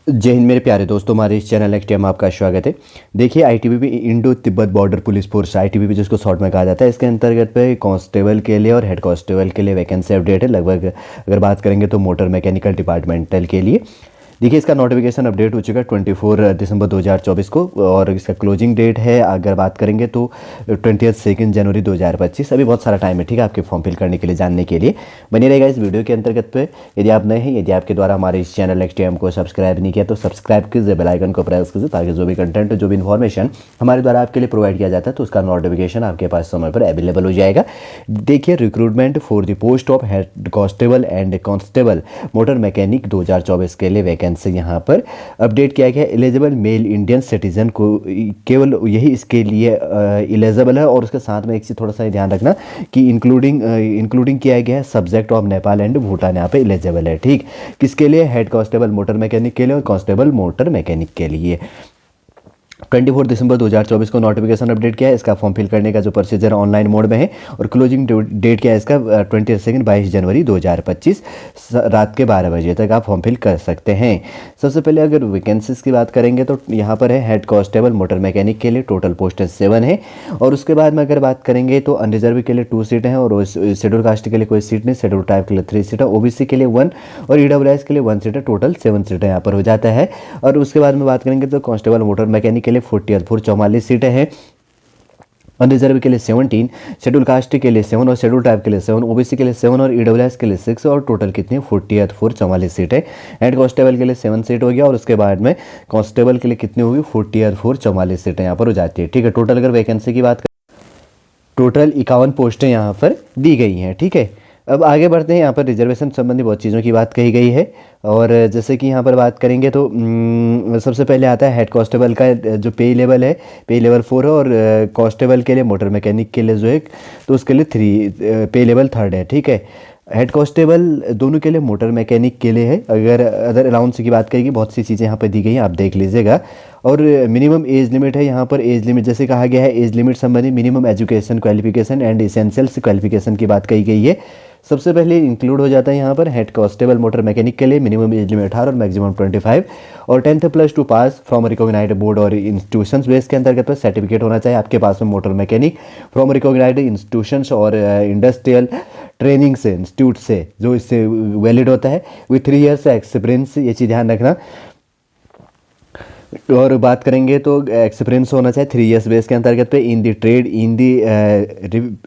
जय हिंद मेरे प्यारे दोस्तों, हमारे इस चैनल नेक्स्ट टाइम आपका स्वागत है। देखिए ITBP Indo Tibet border police force, ITBP जिसको शॉर्ट में कहा जाता है, इसके अंतर्गत पे कांस्टेबल के लिए और हेड कांस्टेबल के लिए वैकेंसी अपडेट है। लगभग अगर बात करेंगे तो मोटर मैकेनिकल डिपार्टमेंटल के लिए। देखिए इसका नोटिफिकेशन अपडेट हो चुका है 24 दिसंबर 2024 को, और इसका क्लोजिंग डेट है अगर बात करेंगे तो 22 जनवरी 2025। अभी बहुत सारा टाइम है, ठीक है, आपके फॉर्म फिल करने के लिए, जानने के लिए बने रहेगा इस वीडियो के अंतर्गत पे। यदि आप नए हैं, यदि आपके द्वारा हमारे इस चैनल नेक्स्ट टाइम को सब्सक्राइब नहीं किया तो सब्सक्राइब कीजिए, बेल आइकन को प्रेस कीजिए, ताकि जो भी कंटेंट, जो भी इन्फॉर्मेशन हमारे द्वारा आपके लिए प्रोवाइड किया जाता है तो उसका नोटिफिकेशन आपके पास समय पर अवेलेबल हो जाएगा। देखिए recruitment for the post of head constable and constable motor mechanic 2024 के लिए वैकेंसी यहाँ पर अपडेट किया गया। एलिजिबल मेल इंडियन सिटीजन को केवल यही इसके लिए एलिजिबल है, और उसके साथ में एक चीज़ थोड़ा सा ध्यान रखना कि इंक्लूडिंग किया गया है subject of Nepal and Bhutan यहाँ पे एलिजिबल है। ठीक, किसके लिए? हेड कांस्टेबल मोटर मैकेनिक के लिए और कांस्टेबल मोटर मैकेनिक के लिए। 24 दिसंबर 2024 को नोटिफिकेशन अपडेट किया है। इसका फॉर्म फिल करने का जो प्रोसीजर ऑनलाइन मोड में है, और क्लोजिंग डेट क्या है इसका 22 जनवरी 2025 रात के 12 बजे तक आप फॉर्म फिल कर सकते हैं। सबसे पहले अगर वैकेंसीज की बात करेंगे तो यहाँ पर है हेड कांस्टेबल मोटर मैकेनिक के लिए टोटल पोस्ट 7 है, और उसके बाद में अगर बात करेंगे तो अनरिजर्व के लिए 2 सीट हैं, और शेड्यूल कास्ट के लिए कोई सीट नहीं, शेड्यूल टाइप के लिए 3 सीट है, ओबीसी के लिए 1 और ईडब्ल्यूएस के लिए 1 सीट है। टोटल 7 सीटें यहाँ पर हो जाता है। और उसके बाद में बात करेंगे तो कांस्टेबल मोटर मैकेनिक के लिए 44 सीटें हैं, अनरिजर्व के लिए 17, शेड्यूल कास्ट के लिए 7 और शेड्यूल टाइप के लिए 7, ओबीसी के लिए 7 और ईडब्ल्यूएस के लिए 6, और टोटल कितनी 44 सीटें। हेड कांस्टेबल के लिए 7 सीट हो गया, और उसके बाद में कांस्टेबल के लिए कितनी होगी 44 सीटें यहाँ पर हो जाती है। ठीक है, टोटल अगर वैकेंसी की बात करें, टोटल 51 पोस्टें यहाँ पर दी गई हैं। ठीक है, अब आगे बढ़ते हैं। यहाँ पर रिजर्वेशन संबंधी बहुत चीज़ों की बात कही गई है, और जैसे कि यहाँ पर बात करेंगे तो सबसे पहले आता है हेड कांस्टेबल का जो पे लेवल है, पे लेवल 4 है, और कांस्टेबल के लिए मोटर मैकेनिक के लिए जो है तो उसके लिए 3 पे लेवल 3 है। ठीक है, हेड कांस्टेबल दोनों के लिए, मोटर मैकेनिक के लिए है। अगर अदर अलाउंस की बात करेंगे, बहुत सी चीज़ें यहाँ पर दी गई हैं, आप देख लीजिएगा। और मिनिमम एज लिमिट है यहाँ पर, एज लिमिट जैसे कहा गया है, एज लिमिट संबंधी minimum education qualification and essentials qualification की बात कही गई है। सबसे पहले इंक्लूड हो जाता है यहाँ पर हेड कांस्टेबल मोटर मैकेनिक के लिए मिनिमम एज लिमिट 18 और मैक्सिमम 25, और 10th+2 pass from recognised board और इंस्टीट्यूशंस बेस के अंतर्गत पर सर्टिफिकेट होना चाहिए आपके पास में motor mechanic from recognised institutions और इंडस्ट्रियल ट्रेनिंग से, इंस्टीट्यूट से, जो इससे वैलिड होता है, विथ 3 ईयर्स एक्सपीरियंस। ये चीज़ ध्यान रखना। और बात करेंगे तो एक्सपीरियंस होना चाहिए 3 ईयर्स बेस के अंतर्गत पे इन दी ट्रेड, इन दी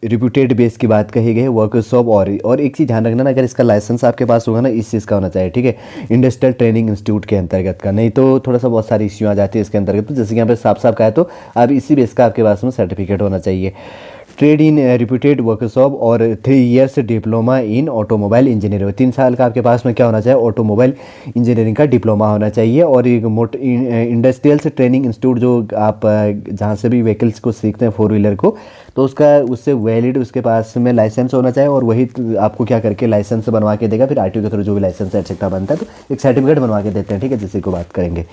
रिप्यूटेड बेस की बात कही गई है, वर्कशॉप। और एक चीज़ ध्यान रखना ना, अगर इसका लाइसेंस आपके पास होगा ना, इस चीज़ का होना चाहिए। ठीक है, इंडस्ट्रियल ट्रेनिंग इंस्टीट्यूट के अंतर्गत का, नहीं तो थोड़ा सा बहुत सारी इश्यू आ जाती है इसके अंतर्गत। तो जैसे कि यहाँ पे साफ साफ कहा है तो अब इसी बेस का आपके पास में सर्टिफिकेट होना चाहिए। ट्रेड इन रिप्यूटेड वर्कशॉप और 3 years diploma in automobile engineering, 3 साल का आपके पास में क्या होना चाहिए, ऑटोमोबाइल इंजीनियरिंग का डिप्लोमा होना चाहिए। और एक इंडस्ट्रियल से ट्रेनिंग इंस्टीट्यूट, जो आप जहाँ से भी व्हीकल्स को सीखते हैं 4 व्हीलर को, तो उससे वैलिड उसके पास में लाइसेंस होना चाहिए, और वही आपको क्या करके लाइसेंस बनवा के देगा। फिर आरटीओ के थ्रू जो भी लाइसेंस एक्सेट्रा बनता है तो एक सर्टिफिकेट बनवा के देते हैं। ठीक है, जिससे को बात करेंगे,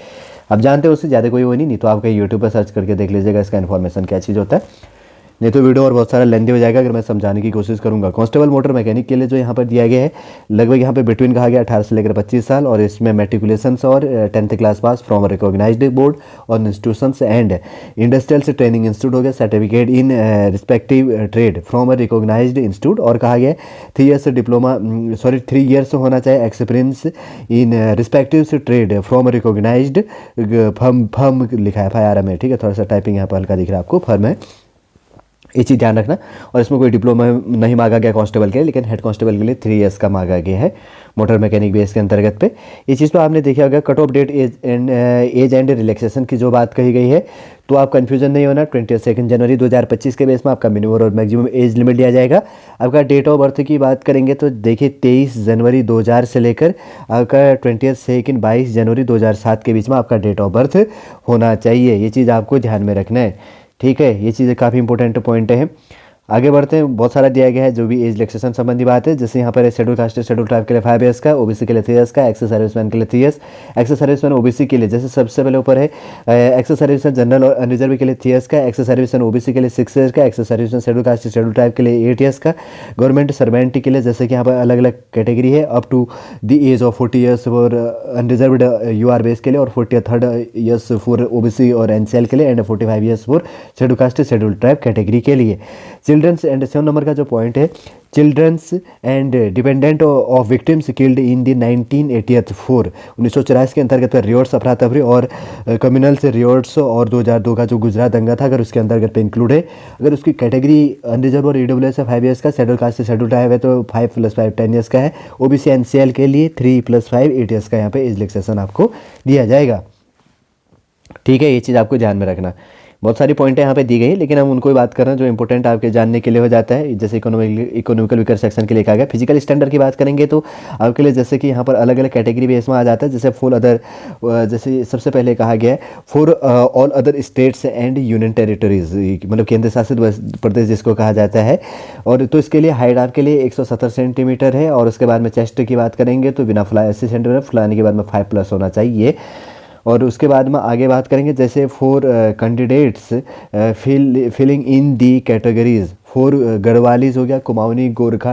आप जानते हैं उससे ज़्यादा कोई वो नहीं तो आप कहीं यूट्यूब पर सर्च करके देख लीजिएगा इसका इन्फॉर्मेशन क्या चीज़ होता है, नहीं तो वीडियो और बहुत सारा लेंथी हो जाएगा अगर मैं समझाने की कोशिश करूंगा। कांस्टेबल मोटर मैकेनिक के लिए जो यहाँ पर दिया गया है, लगभग यहाँ पे बिटवीन कहा गया 18 से लेकर 25 साल, और इसमें मेट्रिकुलेशंस और 10th class pass from recognised board और इंस्टीट्यूशंस एंड इंडस्ट्रियल से ट्रेनिंग इंस्टीट्यूट हो गया, certificate in respective trade from recognised institute, और कहा गया 3 ईयर्स डिप्लोमा 3 ईयर्स होना चाहिए एक्सपीरियंस इन रिस्पेक्टिव से ट्रेड फ्रॉम रिकॉग्नाइज्ड फर्म लिखा है FIRM में। ठीक है, थोड़ा सा टाइपिंग यहाँ पर हल्का दिख रहा है आपको, फर्म है, ये चीज़ ध्यान रखना। और इसमें कोई डिप्लोमा नहीं मांगा गया कांस्टेबल के लिए, लेकिन हेड कांस्टेबल के लिए 3 ईयर्स का मांगा गया है मोटर मैकेनिक बेस के अंतर्गत पे। ये चीज़ तो आपने देखा होगा। Cut off date age and relaxation की जो बात कही गई है, तो आप कन्फ्यूजन नहीं होना। 22 जनवरी 2025 के बेस में आपका मिनिमम और मैक्सिमम एज लिमिट दिया जाएगा। आपका डेट ऑफ बर्थ की बात करेंगे तो देखिए 23 जनवरी 2000 से लेकर आपका 22 जनवरी 2007 के बीच में आपका डेट ऑफ बर्थ होना चाहिए। ये चीज़ आपको ध्यान में रखना है। ठीक है, ये चीज़ें काफ़ी इंपॉर्टेंट पॉइंट है। आगे बढ़ते हैं, बहुत सारा दिया गया है जो भी एज रिलैक्सेशन संबंधी बात है। जैसे यहाँ पर है शेड्यूल कास्ट शेड्यूल ट्राइब के लिए 5 ईयर्स का, ओबीसी के लिए 3 ईयर्स का, एक्स सर्विसमैन के लिए 3 ईयर्स, एक्स सर्विसमैन ओबीसी के लिए जैसे सबसे पहले ऊपर है एक्स सर्विसमैन जनरल और अनरिजर्व के लिए 3 ईयर्स का, एक्स सर्विसमैन ओबीसी के लिए 6 ईयर्स का, ex serviceman schedule caste scheduled tribe के लिए 8 ईयर्स का, गवर्नमेंट सर्वेंट के लिए जैसे कि यहाँ पर अलग अलग कैटेगरी है up to the age of 40 years for unreserved UR base के लिए, और 43 ईयर्स फॉर ओबीसी और एनसीएल के लिए, and 45 years for scheduled caste scheduled tribe category के लिए। चिल्ड्रंस एंड 7 नंबर का जो पॉइंट है, children's and dependent of victims killed in the 1984 1984 के अंतर्गत रियोट्स अफरा तफरी और कम्युनल्स रियोट्स और 2002 का जो गुजरात दंगा था अगर उसके अंतर्गत पे इंक्लूड है। अगर उसकी कैटेगरी अनरिजर्व और ईडब्ल्यूएस है 5 ईयर्स का, शेड्यूल कास्ट से शेड्यूल ट्राइब है तो 5 + 5 10 ईयर्स का है, ओबीसी एनसीएल के लिए 3 + 5 8 ईयर्स का यहाँ पे एज रिलैक्सेशन आपको दिया जाएगा। ठीक है, ये चीज़ आपको ध्यान में रखना। बहुत सारी पॉइंटें यहाँ पे दी गई, लेकिन हम उनको ही बात कर रहे हैं जो इंपॉर्टेंट आपके जानने के लिए हो जाता है। जैसे इकोनॉमिकल वीकर सेक्शन के लिए कहा गया। फिजिकल स्टैंडर्ड की बात करेंगे तो आपके लिए जैसे कि यहाँ पर अलग अलग कैटेगरी भी इसमें आ जाता है। जैसे फॉर अदर, जैसे सबसे पहले कहा गया है for all other states and union territories, मतलब केंद्र शासित प्रदेश जिसको कहा जाता है। और तो इसके लिए हाइट आपके लिए 170 सेंटीमीटर है। और उसके बाद में चेस्ट की बात करेंगे तो बिना फुलाए 80 सेंटीमीटर, फुलाने के बाद में 5+ होना चाहिए। और उसके बाद में आगे बात करेंगे जैसे for candidates filling in the categories, for Garhwalis हो गया, कुमाऊनी, गोरखा,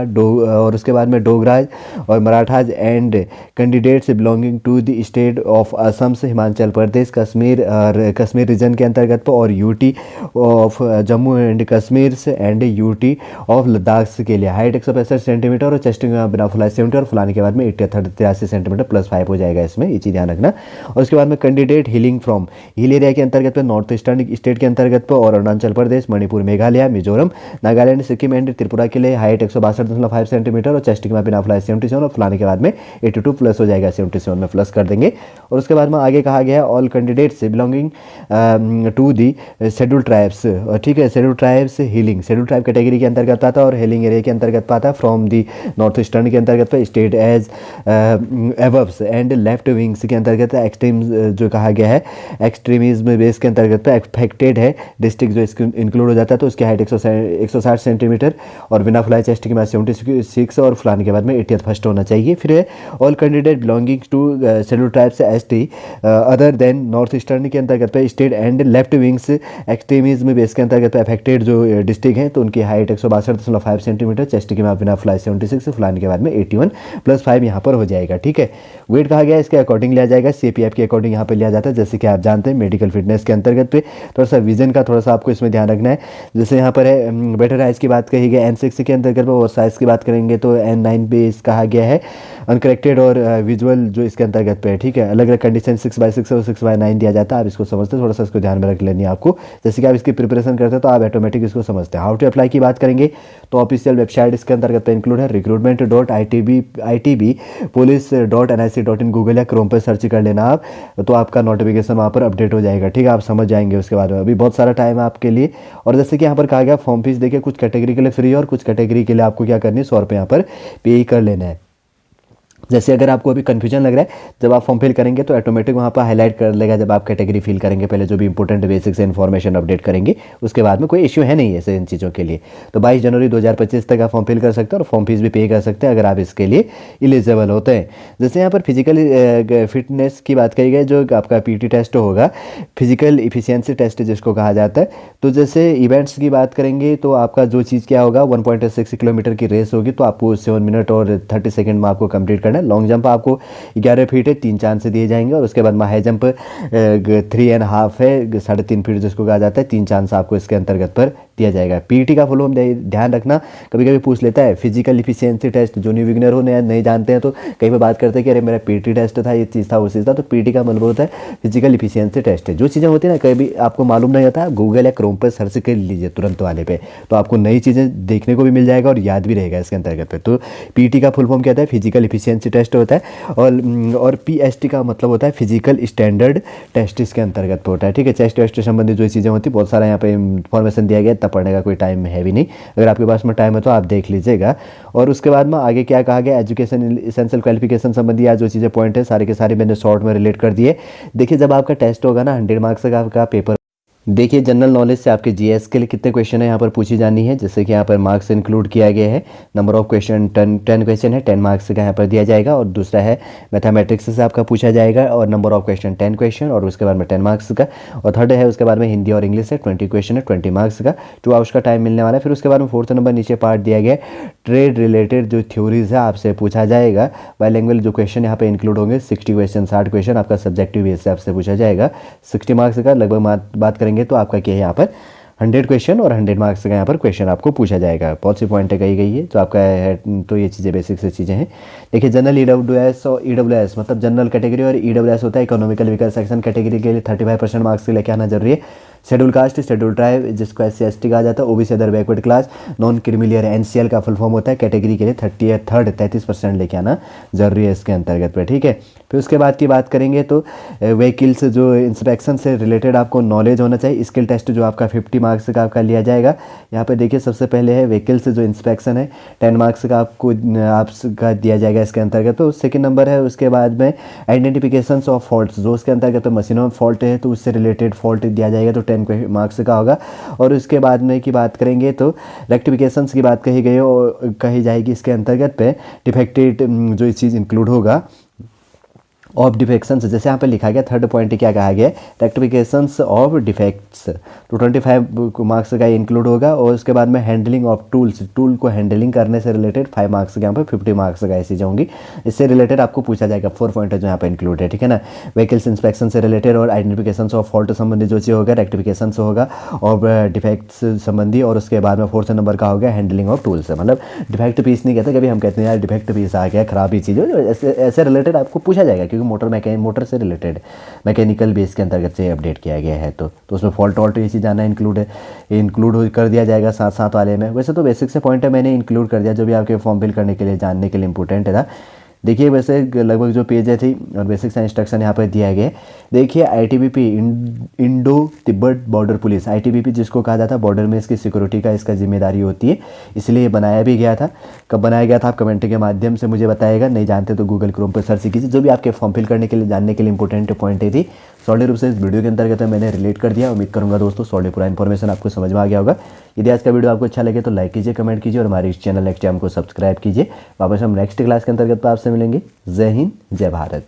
और उसके बाद में डोगराज और Marathas and candidates belonging to the state of Assam से हिमाचल प्रदेश, कश्मीर और कश्मीर रीजन के अंतर्गत पर, और UT of Jammu and Kashmir से एंड यूटी ऑफ लद्दाख के लिए हाइट 165 सेंटीमीटर और चेस्ट बिना फुलाए 70 और फुलाने के बाद में 83 सेंटीमीटर +5 हो जाएगा इसमें, ये चीज़ ध्यान रखना। और उसके बाद में candidate healing from hill area के अंतर्गत पर, नॉर्थ ईस्टर्न स्टेट के अंतर्गत पर, और अरुणाचल प्रदेश, मणिपुर, मेघालय, मिजोरम, नागालैंड, सिक्किम एंड त्रिपुरा के लिए हाइट 162.5 सेंटीमीटर और चेस्ट में बिना फुलाए 77 और फुलाने के बाद में 82+ हो जाएगा, 77 में प्लस कर देंगे। और उसके बाद में आगे कहा गया है all candidates belonging to the scheduled tribes, ठीक है, scheduled tribes hailing scheduled tribe category के अंतर्गत आता है और हिलिंग एरिया के अंतर्गत आता है फ्रॉम दी नॉर्थ ईस्टर्न के अंतर्गत पर, स्टेट एज एवब्स एंड लेफ्ट विंग्स के अंतर्गत एक्सट्रीम जो कहा गया है एक्सट्रीमिज्म बेस के अंतर्गत पर अफेक्टेड है डिस्ट्रिक्ट जो इसके इंक्लूड हो जाता है। तो उसकी हाइट 160 सेंटीमीटर और बिना फुलाए चेस्ट की मैच 76 और फुलाने के बाद में 80th फर्स्ट होना चाहिए। फिर है all candidate belonging to scheduled tribes ST other than north eastern के अंतर्गत पे state and left wings extremism base के अंतर्गत पे अफेक्टेड जो डिस्ट्रिक्ट हैं तो उनकी हाइट 162.5 सेंटीमीटर, चेस्ट की मैच बिना फुलाए 76, फुलाने के बाद में 81 + 5 यहाँ पर हो जाएगा। ठीक है, वेट कहा गया इसके अकॉर्डिंग लिया जाएगा, CPF के अकॉर्डिंग यहाँ पर लिया जाता है। जैसे कि आप जानते हैं मेडिकल फिटनेस के अंतर्गत पे थोड़ा सा विजन का थोड़ा सा आपको इसमें ध्यान रखना है। जैसे यहाँ पर है बेटर आइज की बात कही गई N6 के अंतर्गत, और साइज की बात करेंगे तो N9 पे इस कहा गया है अनकरेक्टेड और विजुअल जो इसके अंतर्गत पे है। ठीक है, अलग अलग कंडीशन 6/6 और 6/9 दिया जाता है, आप इसको समझते हैं, थोड़ा सा इसको ध्यान में रख लेनी है आपको। जैसे कि आप इसकी प्रिपरेशन करते हैं तो आप ऑटोमेटिक इसको समझते हैं। हाउ टू अप्लाई की बात करेंगे तो ऑफिशियल वेबसाइट इसके अंतर्गत पे इंक्लूड है recruitment.itbpolice.nic.in, गूगल या क्रोम पर सर्च कर लेना आप, तो आपका नोटिफिकेशन वहाँ पर अपडेट हो जाएगा। ठीक है, आप समझ जाएंगे उसके बाद में, अभी बहुत सारा टाइम है आपके लिए। और जैसे कि यहाँ पर कहा गया फॉर्म फीस देखिए कुछ कैटेगरी के लिए फ्री और कुछ कैटेगरी के लिए आपको क्या करनी है 100 रुपये यहाँ पर पे कर लेना है। जैसे अगर आपको अभी कन्फ्यूजन लग रहा है, जब आप फॉर्म फिल करेंगे तो ऑटोमेटिक वहाँ पर हाईलाइट कर लेगा जब आप कैटेगरी फिल करेंगे, पहले जो भी इंपॉर्टेंट बेसिक्स इन्फॉर्मेशन अपडेट करेंगे, उसके बाद में कोई इश्यू है नहीं ऐसे इन चीज़ों के लिए। तो 22 जनवरी 2025 तक आप फॉर्म फिल कर सकते हैं और फॉर्म फीस भी पे कर सकते हैं अगर आप इसके लिए एलिजिबल होते हैं। जैसे यहाँ पर फिजिकल फिटनेस की बात करी गई, जो आपका PT टेस्ट होगा, फिजिकल इफिशियंसी टेस्ट जिसको कहा जाता है। तो जैसे इवेंट्स की बात करेंगे तो आपका जो चीज़ क्या होगा 1.6 किलोमीटर की रेस होगी, तो आपको 7 मिनट और 30 सेकेंड में आपको कंप्लीट करना है। लॉन्ग जंप आपको 11 फीट है, 3 चांस से दिए जाएंगे। और उसके बाद में हाई जंप 3.5 है, 3.5 फीट जिसको कहा जाता है, 3 चांस आपको इसके अंतर्गत पर दिया जाएगा। PT का फुल फॉर्म ध्यान रखना, कभी कभी पूछ लेता है फिजिकल इफिशियंसी टेस्ट, जो न्यू बिगिनर हो नहीं जानते हैं तो कई बार बात करते हैं कि अरे मेरा PT टेस्ट था, ये चीज़ था, वो चीज़ था। तो PT का मतलब होता है फिजिकल इफिशियंसी टेस्ट है। जो चीज़ें होती है ना कभी आपको मालूम नहीं होता, गूगल या क्रोम पर सर्च कर लीजिए तुरंत वाले पे, तो आपको नई चीज़ें देखने को भी मिल जाएगा और याद भी रहेगा इसके अंतर्गत पे। तो PT का फुल फॉर्म क्या होता है, फिजिकल इफिशियंसी टेस्ट होता है। और PST का मतलब होता है फिजिकल स्टैंडर्ड टेस्ट, इसके अंतर्गत होता है। ठीक है, चेस्ट वेस्ट संबंधित जो चीज़ें होती है, बहुत सारा यहाँ पे इन्फॉर्मेशन दिया गया, तब पढ़ने का कोई टाइम है भी नहीं। अगर आपके पास में टाइम है तो आप देख लीजिएगा। और उसके बाद में आगे क्या कहा गया, एजुकेशन एसेंशियल क्वालिफिकेशन संबंधी या जो चीज़ें पॉइंट है सारे के सारे मैंने शॉर्ट में रिलेट कर दिए। देखिए जब आपका टेस्ट होगा ना 100 मार्क्स का आपका पेपर, देखिए जनरल नॉलेज से आपके जीएस के लिए कितने क्वेश्चन है यहाँ पर पूछी जानी है, जैसे कि यहाँ पर मार्क्स इंक्लूड किया गया है। नंबर ऑफ क्वेश्चन 10 क्वेश्चन है, 10 मार्क्स का यहाँ पर दिया जाएगा। और दूसरा है मैथमेटिक्स से आपका पूछा जाएगा और नंबर ऑफ क्वेश्चन 10 क्वेश्चन और उसके बाद में 10 मार्क्स का। और थर्ड है उसके बाद में हिंदी और इंग्लिश है 20 क्वेश्चन है 20 मार्क्स का, 2 आवर्स का टाइम मिलने वाला है। फिर उसके बाद में फोर्थ नंबर नीचे पार्ट दिया गया है, ट्रेड रिलेटेड जो थ्योरीज है आपसे पूछा जाएगा। बाइलिंगुअल जो क्वेश्चन यहाँ पे इंक्लूड होंगे 60 क्वेश्चन 60 क्वेश्चन आपका सब्जेक्टिव बेस से आपसे पूछा जाएगा 60 मार्क्स का। लगभग बात करेंगे तो आपका क्या है यहाँ पर 100 क्वेश्चन और 100 मार्क्स का यहाँ पर क्वेश्चन आपको पूछा जाएगा। बहुत सी पॉइंटें कही गई है तो आपका है, तो ये चीज़ें बेसिक से चीज़ें हैं। देखिए जनरल ईडब्ल्यूएस और ईडब्ल्यूएस मतलब जनरल कैटेगरी और ईडब्ल्यूएस होता है इकोनॉमिकल वीकर सेक्शन कैटेगरी के लिए 35% मार्क्स से लेके आना जरूरी है। शेड्यूल कास्ट शेड्यूल ट्राइब जिसको SC/ST कहा जाता है, OBC other backward class non creamy layer NCL का फुल फॉर्म होता है कैटेगरी के लिए 33% लेके आना जरूरी है इसके अंतर्गत पे, ठीक है। फिर उसके बाद की बात करेंगे तो व्हीकल्स जो इंस्पेक्शन से रिलेटेड आपको नॉलेज होना चाहिए। स्किल टेस्ट जो आपका 50 मार्क्स का आपका लिया जाएगा। यहाँ पे देखिए सबसे पहले है व्हीकल्स जो इंस्पेक्शन है 10 मार्क्स का आपका दिया जाएगा इसके अंतर्गत। तो सेकंड नंबर है उसके बाद में आइडेंटिफिकेशन ऑफ फॉल्ट्स जो उसके अंतर्गत मशीनों में फॉल्ट है तो उससे रिलेटेड फॉल्ट दिया जाएगा तो 10 मार्क्स का होगा। और उसके बाद में की बात करेंगे तो रेक्टिफिकेशंस की बात कही जाएगी इसके अंतर्गत पे डिफेक्टेड जो चीज़ इंक्लूड होगा ऑफ डिफेक्शंस, जैसे यहाँ पे लिखा गया थर्ड पॉइंट क्या कहा गया रेक्टिफिकेशंस ऑफ डिफेक्ट्स तो 25 मार्क्स का इंक्लूड होगा। और उसके बाद में हैंडलिंग ऑफ टूल्स, टूल को हैंडलिंग करने से रिलेटेड 5 मार्क्स के यहाँ पे 50 मार्क्स का ऐसी जाऊँगी। इससे रिलेटेड आपको पूछा जाएगा 4 पॉइंट जो यहाँ पे इंक्लूड है, ठीक है ना। व्हीकल्स इंस्पेक्शन से रिलेटेड और आइडेंटिफिकेशन ऑफ फॉल्ट संबंधी जो चीज़ होगा रेक्टिफिकेशन होगा और डिफेक्ट्स संबंधी। और उसके बाद में 4th नंबर का होगा हैंडलिंग ऑफ टूल्स, मतलब डिफेक्ट पीस नहीं कहते, कभी हम कहते हैं यार डिफेक्ट पीस आ गया खराबी चीज़, ऐसे रिलेटेड आपको पूछा जाएगा क्योंकि मोटर से रिलेटेड मैकेनिकल बेस के अंतर्गत से अपडेट किया गया है। तो उसमें फॉल्ट वॉल्ट ये चीज़ जाना इंक्लूड कर दिया जाएगा साथ वाले में। वैसे तो बेसिक से पॉइंट है मैंने इंक्लूड कर दिया जो भी आपके फॉर्म फिल करने के लिए जानने के लिए इंपॉर्टेंट था। देखिए वैसे लगभग जो पेज है थी और बेसिक सा इंस्ट्रक्शन यहाँ पर दिया गया है। देखिए ITBP Indo Tibet border police, ITBP जिसको कहा जाता है बॉर्डर में इसकी सिक्योरिटी का इसका जिम्मेदारी होती है, इसलिए ये बनाया भी गया था। कब बनाया गया था आप कमेंट के माध्यम से मुझे बताएगा, नहीं जानते तो गूगल क्रोम पर सर्च कीजिए। जो भी आपके फॉर्म फिल करने के लिए जानने के लिए इंपॉर्टेंट पॉइंट थी सॉलिड रूप से इस वीडियो के अंतर्गत मैंने रिलेट कर दिया। उम्मीद करूंगा दोस्तों सॉलिड पूरा इन्फॉर्मेशन आपको समझ में आ गया होगा। यदि आज का वीडियो आपको अच्छा लगे तो लाइक कीजिए, कमेंट कीजिए और हमारे इस चैनल एक्जाम को सब्सक्राइब कीजिए। वापस हम नेक्स्ट क्लास के अंतर्गत आपसे मिलेंगे। जय हिंद, जय भारत।